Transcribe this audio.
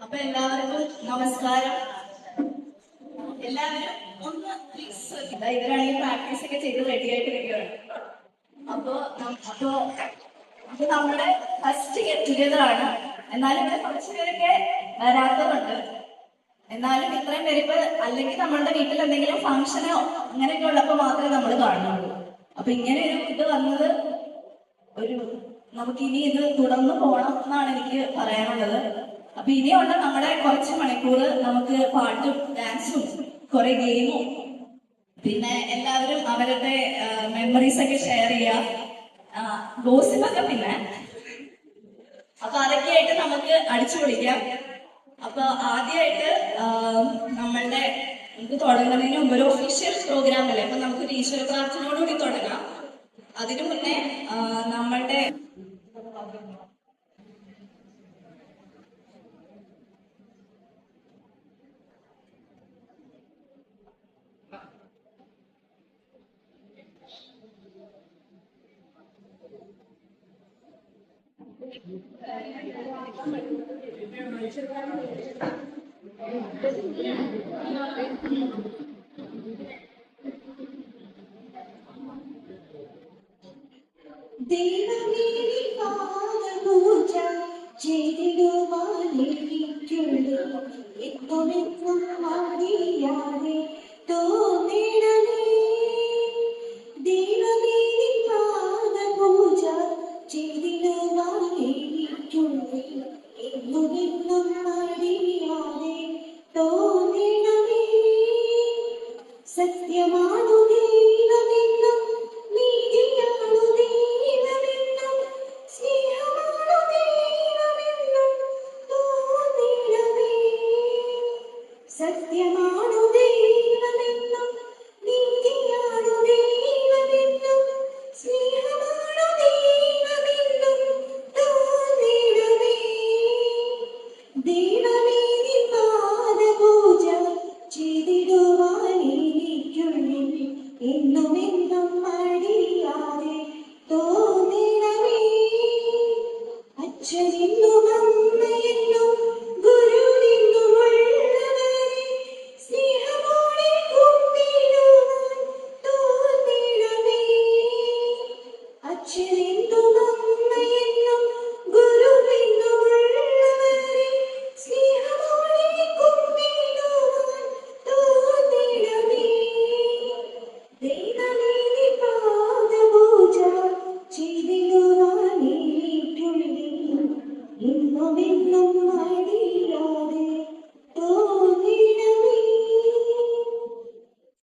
അപ്പൊ എല്ലാവർക്കും നമസ്കാരം. എല്ലാവരും ഒന്ന് പ്ലീസ് ഇവരാണെങ്കിൽ പ്രാക്ടീസ് ഒക്കെ ചെയ്ത് റെഡി ആയിട്ടിരിക്കുകയാണ്. അപ്പോ അപ്പോ ഇത് നമ്മുടെ ഫസ്റ്റ് ഗെറ്റ് ടുഗദർ ആണ്. എന്നാലും ഇവിടെ കുറച്ച് പേരൊക്കെ വരാത്തതുണ്ട്. എന്നാലും ഇത്രയും പേര് ഇപ്പൊ അല്ലെങ്കിൽ നമ്മളുടെ വീട്ടിൽ എന്തെങ്കിലും ഫംഗ്ഷനോ അങ്ങനെയൊക്കെ ഉള്ളപ്പോൾ മാത്രമേ നമ്മൾ കാണുന്നുള്ളൂ. അപ്പൊ ഇങ്ങനെ ഒരു ഇത് വന്നത് ഒരു നമുക്ക് ഇനി ഇത് തുടർന്ന് പോകണം എന്നാണ് എനിക്ക് പറയാനുള്ളത്. അപ്പൊ ഇനിയുള്ള നമ്മുടെ കുറച്ച് മണിക്കൂർ നമുക്ക് പാട്ടും ഡാൻസും കുറെ ഗെയിമും പിന്നെ എല്ലാവരും അവരുടെ മെമ്മറീസ് ഒക്കെ ഷെയർ ചെയ്യുക, ഗോസിപ്പൊക്കെ പിന്നെ അപ്പൊ അതൊക്കെയായിട്ട് നമുക്ക് അടിച്ചു പൊളിക്കാം. അപ്പൊ ആദ്യമായിട്ട് നമ്മളുടെ നമുക്ക് തുടങ്ങുന്നതിന് മുമ്പ് ഒരു ഒഫീഷ്യൽ പ്രോഗ്രാം അല്ലേ, അപ്പൊ നമുക്കൊരു ഈശ്വര പ്രാർത്ഥനയോടുകൂടി തുടങ്ങാം. അതിനു മുന്നേ നമ്മളുടെ പൂജ ചെയ്തിടുവാനിരിക്കുള്ളൂ എപ്പോഴെന്നും അറിയാതെ തോന്നിടമേ. ദൈവമേ പൂജ ചെയ്തിടുവാനിരിക്കുള്ളൂ എപ്പോഴെന്നും അറിയാതെ തോന്നിടമേ. സത്യമാണു ദൈവമെന്നും നീതിയാണു ദൈവമെന്നും സ്നേഹമാണു ദൈവമെന്നും തോന്നിടമേ. സത്യമാണു ദൈവമെന്നും നീതിയാണു ദൈവമെന്നും സ്നേഹമാണു ദൈവമെന്നും തോന്നിടമേ. ദൈവമേ പാദപൂജ ചെയ്തിടുവാനിരിക്കുള്ളിൽ എന്നുമെന്നും മടിയാതെ തോന്നിടമേ. അച്ഛനെന്നും അമ്മയെന്നും ഗുരുവെന്നുമുള്ളവരെ സ്നേഹമോടെ കുമ്പിടുവാൻ തോന്നിടമേ. അച്ഛനെന്നും അമ്മയെന്നും ഗുരുവെന്നുമുള്ളവരെ സ്നേഹമോടെ കുമ്പിടുവാൻ തോന്നിടമേ. ദൈവമേ പാദപൂജ ചെയ്തിടുവാനിരിക്കുള്ളിൽ എന്നുമെന്നും മടി